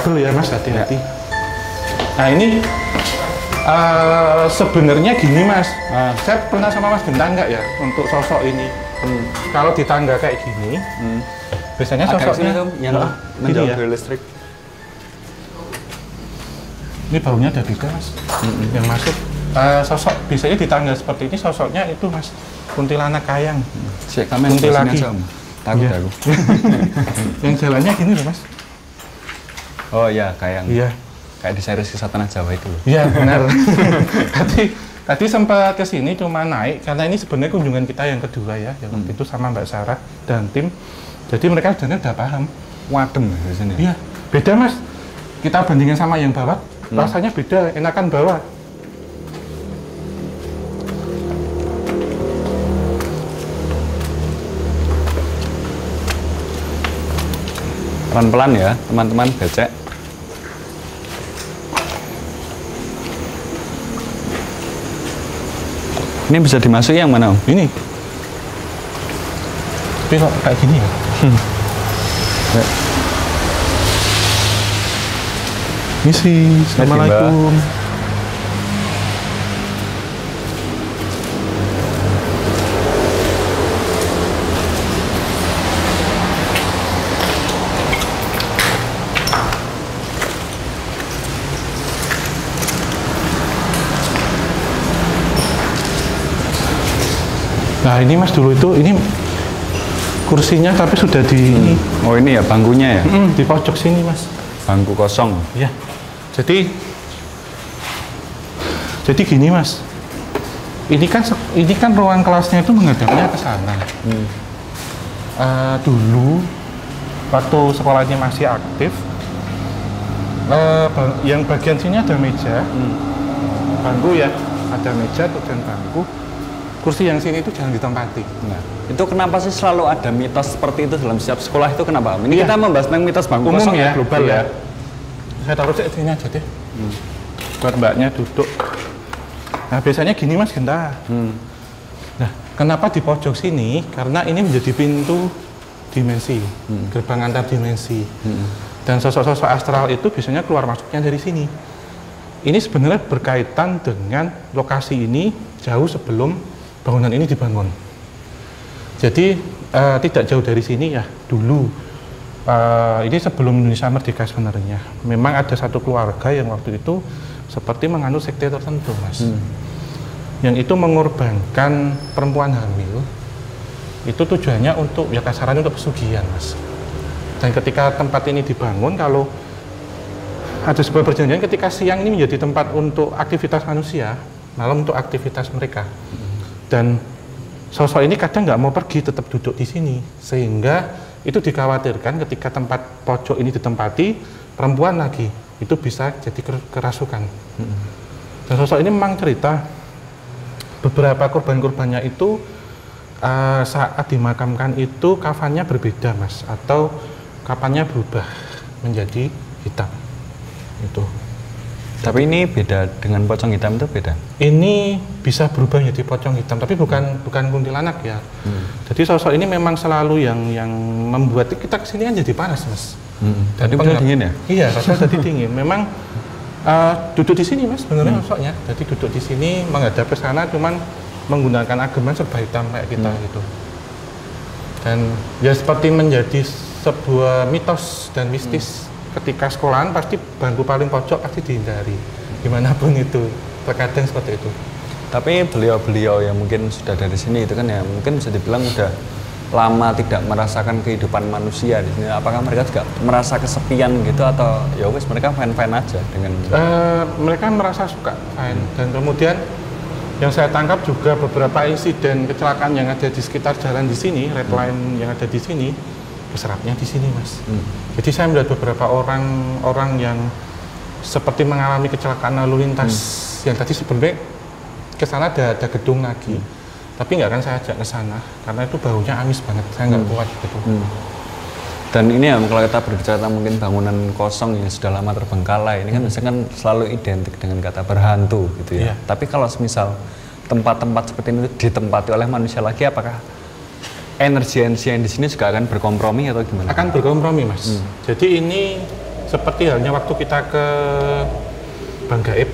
kabel ya Mas, hati-hati. Nah ini sebenarnya gini Mas, saya pernah sama Mas Genta nggak ya untuk sosok ini? Kalau di tangga kayak gini, biasanya sosoknya yang menjauh dari listrik. Ini baunya ada beda Mas, yang masuk. Sosok biasanya di tangga seperti ini sosoknya itu Mas, kuntilanak kayang. Kuntilanak takut aku. Yang jalannya gini loh Mas. Oh iya, kayang. Iya. Kayak di series Kisah Tanah Jawa itu loh. Iya benar. tadi sempat ke sini cuma naik karena ini sebenarnya kunjungan kita yang kedua ya, yang waktu itu sama Mbak Sarah dan tim. Jadi mereka sebenarnya udah paham. Wadem di sini. Iya, beda Mas. Kita bandingin sama yang bawah, rasanya beda, enakan bawah. Pelan-pelan ya, teman-teman becek. Ini bisa dimasuki yang mana Om? Ini. Tapi kok kayak gini ya? Misi, assalamualaikum. Nah ini Mas dulu itu, ini kursinya tapi sudah di Oh ini ya bangkunya ya? Di pojok sini Mas. Bangku kosong. Ya. Jadi gini Mas. Ini kan ruang kelasnya itu menghadapnya ke sana. Dulu waktu sekolahnya masih aktif, yang bagian sini ada meja, bangku ya, ada meja dan bangku. Kursi yang sini itu jangan ditempati. Nah, itu kenapa sih selalu ada mitos seperti itu dalam setiap sekolah itu kenapa? Ini kita membahas tentang mitos bangku umum kosong ya, global ya. Saya taruh sini aja deh. Buat mbaknya duduk. Nah biasanya gini Mas Genta. Nah kenapa di pojok sini? Karena ini menjadi pintu dimensi, gerbang antar dimensi. Dan sosok-sosok astral itu biasanya keluar masuknya dari sini. Ini sebenarnya berkaitan dengan lokasi ini jauh sebelum bangunan ini dibangun. Jadi tidak jauh dari sini ya dulu. Ini sebelum Indonesia merdeka sebenarnya. Memang ada satu keluarga yang waktu itu seperti menganut sekte tertentu Mas. Yang itu mengorbankan perempuan hamil. Itu tujuannya untuk ya kasarannya untuk pesugihan Mas. Dan ketika tempat ini dibangun, kalau ada sebuah perjanjian ketika siang ini menjadi tempat untuk aktivitas manusia, malam untuk aktivitas mereka. Dan sosok ini kadang nggak mau pergi, tetap duduk di sini, sehingga itu dikhawatirkan ketika tempat pojok ini ditempati perempuan lagi, itu bisa jadi kerasukan. Dan sosok ini memang cerita beberapa korban-korbannya itu saat dimakamkan itu kafannya berbeda Mas, atau kafannya berubah menjadi hitam. Itu. Tapi ini beda dengan pocong hitam itu beda? Ini bisa berubah menjadi pocong hitam, tapi bukan kuntilanak ya. Jadi sosok ini memang selalu yang membuat kita kesini kan jadi panas Mas. Tadi udah dingin ya? Iya, rasanya jadi dingin. Memang duduk di sini Mas, sebenarnya sosoknya. Jadi duduk di sini menghadap ke sana, cuman menggunakan ageman serba hitam kayak kita gitu. Dan ya seperti menjadi sebuah mitos dan mistis. Ketika sekolahan pasti bangku paling pojok pasti dihindari, dimanapun itu, terkadang seperti itu. Tapi beliau-beliau yang mungkin sudah dari sini itu kan ya mungkin bisa dibilang udah lama tidak merasakan kehidupan manusia di sini. Apakah mereka juga merasa kesepian gitu atau ya wes mereka fine-fine aja dengan? Mereka merasa suka fine. Dan kemudian yang saya tangkap juga beberapa insiden kecelakaan yang ada di sekitar jalan di sini, red line yang ada di sini, keserapnya di sini Mas. Jadi saya melihat beberapa orang yang seperti mengalami kecelakaan lalu lintas yang tadi sebenarnya ke sana ada gedung lagi, tapi nggak akan saya ajak ke sana karena itu baunya amis banget, saya nggak kuat gitu. Dan ini ya kalau kita berbicara mungkin bangunan kosong yang sudah lama terbengkalai, ini kan biasanya kan selalu identik dengan kata berhantu gitu ya. Tapi kalau semisal tempat-tempat seperti ini ditempati oleh manusia lagi, apakah energi yang di sini juga akan berkompromi atau gimana? Akan berkompromi Mas. Jadi ini seperti halnya waktu kita ke Bang Gaib.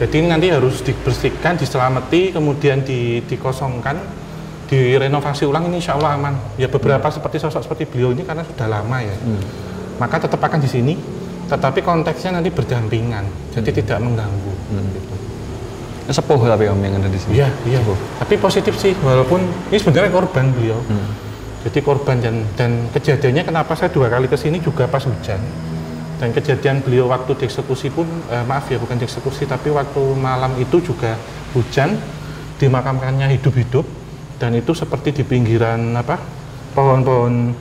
Jadi nanti harus dibersihkan, diselamati, kemudian dikosongkan, direnovasi ulang. Ini insya Allah aman. Ya beberapa seperti sosok seperti beliau ini karena sudah lama ya, maka tetap akan di sini, tetapi konteksnya nanti berdampingan, jadi tidak mengganggu. Gitu. Sepuh tapi Om yang ada di sini. Iya Bu. Tapi positif sih, walaupun ini sebenarnya korban beliau. Jadi korban dan kejadiannya kenapa saya 2 kali ke sini juga pas hujan. Dan kejadian beliau waktu dieksekusi pun, maaf ya bukan dieksekusi, tapi waktu malam itu juga hujan, dimakamkannya hidup-hidup, dan itu seperti di pinggiran apa pohon-pohon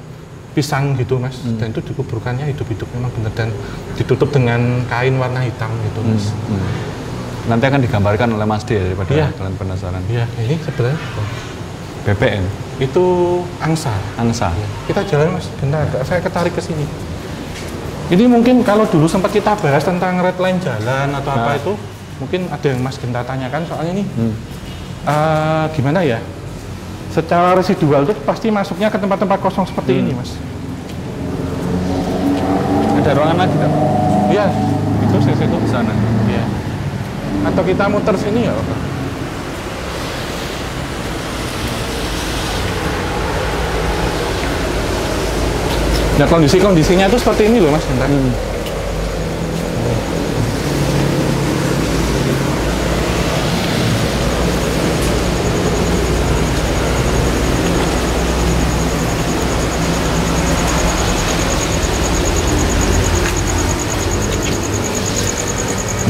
pisang gitu Mas, dan itu dikuburkannya hidup-hidup memang benar, dan ditutup dengan kain warna hitam gitu Mas. Nanti akan digambarkan oleh Mas D daripada kalian penasaran. Iya, ini sebenarnya BBM. Itu angsa. Angsa. Ya. Kita jalan Mas, bentar, saya ketarik ke sini. Ini mungkin kalau dulu sempat kita bahas tentang red line jalan atau apa itu, mungkin ada yang Mas Genta tanyakan soalnya ini gimana ya? Secara residual itu pasti masuknya ke tempat-tempat kosong seperti ini Mas. Ada ruangan lagi tak? Iya, itu situ di sana. Iya. Atau kita muter sini ya? Nah kondisinya itu seperti ini loh Mas. Bentar.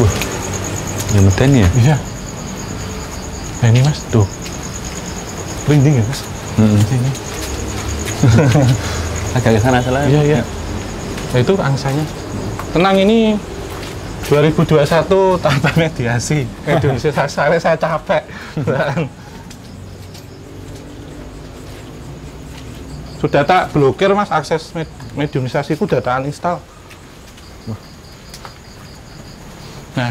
Wah, ya meden ya? Iya. Nah ini Mas, tuh. Merinding ya Mas? Ini. Agak ke sana salah. Iya. Nah itu angsanya. Tenang, ini 2021 tahun mediasi. Indonesia saya capek. Sudah tak blokir Mas, akses mediumisasi itu udah tak uninstall. Nah,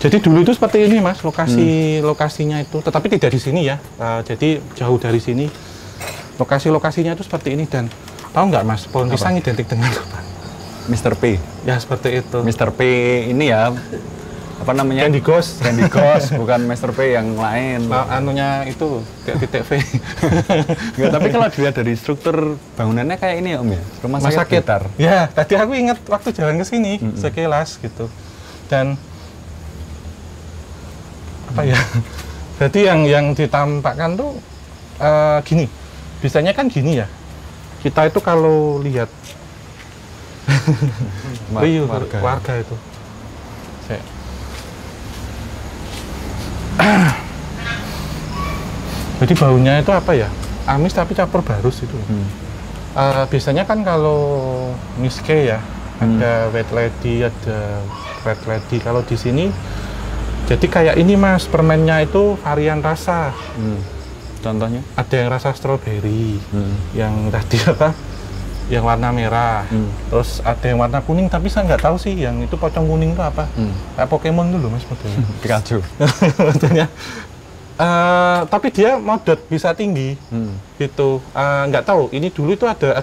jadi dulu itu seperti ini Mas, lokasinya itu, tetapi tidak di sini ya. Jadi jauh dari sini. Lokasinya itu seperti ini, dan tahu nggak Mas, pohon pisang identik dengan apa? Mr. P. Ya seperti itu. Mr. P ini ya, apa namanya? Candy Ghost. Candy Ghost, bukan Mr. P yang lain. Anunya itu titik V. Nggak, tapi kalau dilihat dari struktur bangunannya kayak ini ya Om ya, rumah sakit Blitar. Ya, tadi aku ingat waktu jalan ke sini sekilas gitu. Dan apa ya? Berarti yang ditampakkan tuh gini. Biasanya kan gini ya, kita itu kalau lihat warga itu jadi baunya itu apa ya, amis tapi campur barus itu. Biasanya kan kalau miske ya, ada white lady, ada red lady. Kalau di sini jadi kayak ini Mas, permennya itu varian rasa. Contohnya? Ada yang rasa stroberi, yang tadi apa, yang warna merah, terus ada yang warna kuning, tapi saya nggak tahu sih yang itu pocong kuning itu apa. Kayak Pokemon dulu Mas modelnya. Pikachu. Modelnya. Tapi dia modot bisa tinggi, gitu. Nggak tahu. Ini dulu itu ada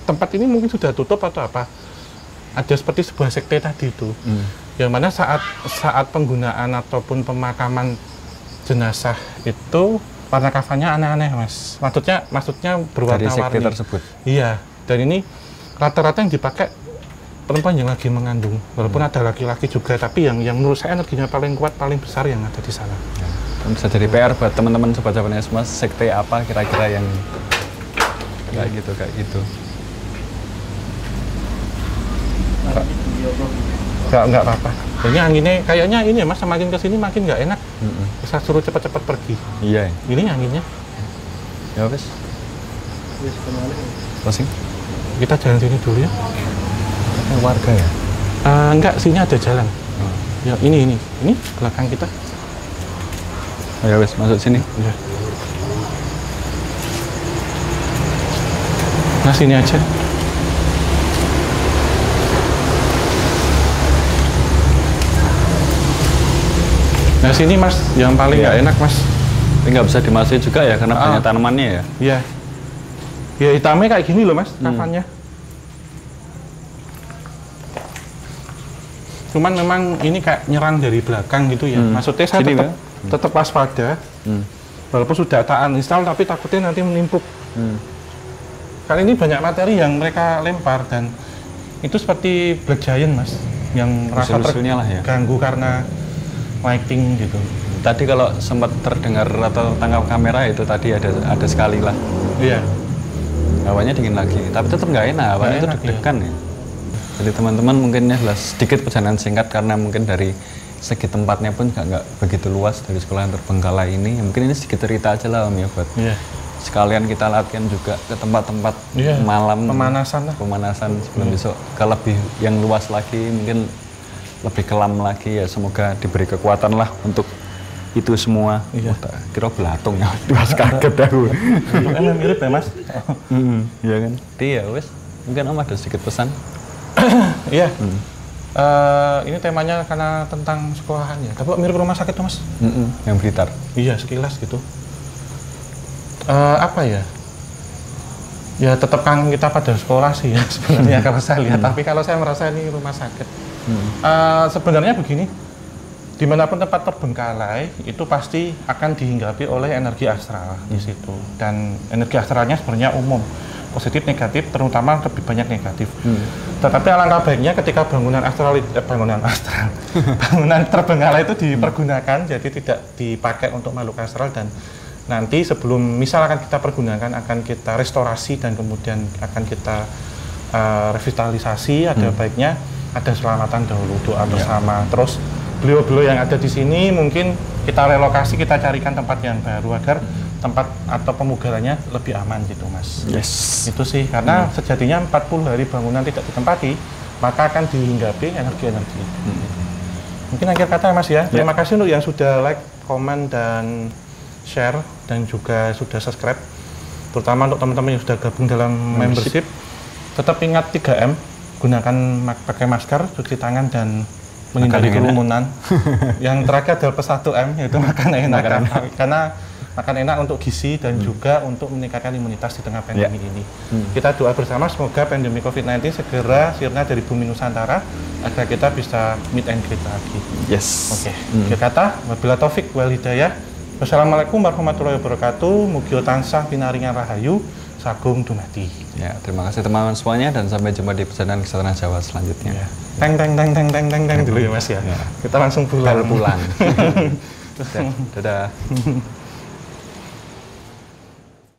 tempat ini mungkin sudah tutup atau apa. Ada seperti sebuah sekte tadi itu, yang mana saat penggunaan ataupun pemakaman jenazah itu warna kafannya aneh-aneh Mas. Maksudnya berwarna-warni. Dari sekte tersebut. Iya. Dan ini rata-rata yang dipakai perempuan yang lagi mengandung. Walaupun ada laki-laki juga, tapi yang menurut saya energinya paling kuat, paling besar yang ada di sana. Ya. Bisa jadi PR buat teman-teman sobat-sobatnya semua, sekte apa kira-kira yang kayak gitu. Nggak apa-apa. Ini anginnya kayaknya ini Mas, semakin kesini makin nggak enak. Bisa suruh cepat-cepat pergi. Iya. Ini anginnya. Ya wes. Closing. Kita jalan sini dulu ya. Warga ya? Enggak, sini ada jalan. Ya ini belakang kita. Oh, ya wes, masuk sini. Ya. Nah sini aja. Nah sini Mas, yang paling nggak enak Mas. Ini nggak bisa dimasuki juga ya, karena banyak tanamannya ya? Iya. Ya hitamnya kayak gini loh Mas, kafannya. Cuman memang ini kayak nyerang dari belakang gitu ya. Maksudnya saya tetap waspada. Walaupun sudah tak uninstall tapi takutnya nanti menimpuk. Kali ini banyak materi yang mereka lempar dan itu seperti Black Giant Mas, yang merasa terganggu karena lighting gitu. Tadi kalau sempat terdengar atau tangkap kamera itu tadi ada sekali lah. Iya. Hawanya dingin lagi, tapi tetap nggak enak. Hawanya itu deg-degan ya. Jadi teman-teman mungkin ini adalah sedikit perjalanan singkat karena mungkin dari segi tempatnya pun nggak begitu luas dari sekolahan terbengkalai ini. Mungkin ini sedikit cerita aja lah Om ya buat sekalian kita latihan juga ke tempat-tempat malam pemanasan sebelum besok ke lebih yang luas lagi, mungkin lebih kelam lagi ya. Semoga diberi kekuatan lah untuk itu semua. Kira belatung ya, Mas kaget aku. Emang mirip ya Mas. Iya kan. Iya wes. Mungkin Om ada sedikit pesan. Iya. Ini temanya karena tentang sekolahan ya. Tapi mirip rumah sakit tuh Mas. Yang Blitar. Iya sekilas gitu. Apa ya? Ya tetap kan kita pada sekolah sih ya sebenarnya kalau saya lihat. Tapi kalau saya merasa ini rumah sakit. Sebenarnya begini. Dimanapun tempat terbengkalai itu pasti akan dihinggapi oleh energi astral di situ, dan energi astralnya sebenarnya umum, positif negatif, terutama lebih banyak negatif. Tetapi alangkah baiknya ketika bangunan terbengkalai itu dipergunakan, jadi tidak dipakai untuk makhluk astral, dan nanti sebelum misal akan kita pergunakan akan kita restorasi dan kemudian akan kita revitalisasi. Ada baiknya ada selamatan dahulu, doa bersama. Terus beliau-beliau yang ada di sini mungkin kita relokasi, kita carikan tempat yang baru agar tempat atau pemugarannya lebih aman gitu Mas. Itu sih, karena sejatinya 40 hari bangunan tidak ditempati, maka akan dihinggapi energi-energi. Mungkin akhir kata Mas ya, terima kasih untuk yang sudah like, komen, dan share, dan juga sudah subscribe. Terutama untuk teman-teman yang sudah gabung dalam membership. Tetap ingat 3M, gunakan pakai masker, cuci tangan, dan menghindari kerumunan. Yang terakhir adalah +1M, yaitu makan enak. Karena makan enak untuk gizi dan juga untuk meningkatkan imunitas di tengah pandemi ini. Kita doa bersama semoga pandemi COVID-19 segera sirna dari bumi Nusantara agar kita bisa meet and greet lagi. Akhir kata, wabillahi taufik wal hidayah. Wassalamualaikum warahmatullahi wabarakatuh. Mugi tansah pinaringan rahayu sagung dumadi. Ya, terima kasih teman-teman semuanya dan sampai jumpa di perjalanan ke Tanah Jawa selanjutnya. Teng dulu ya Mas ya. Kita langsung pulang. Dadah.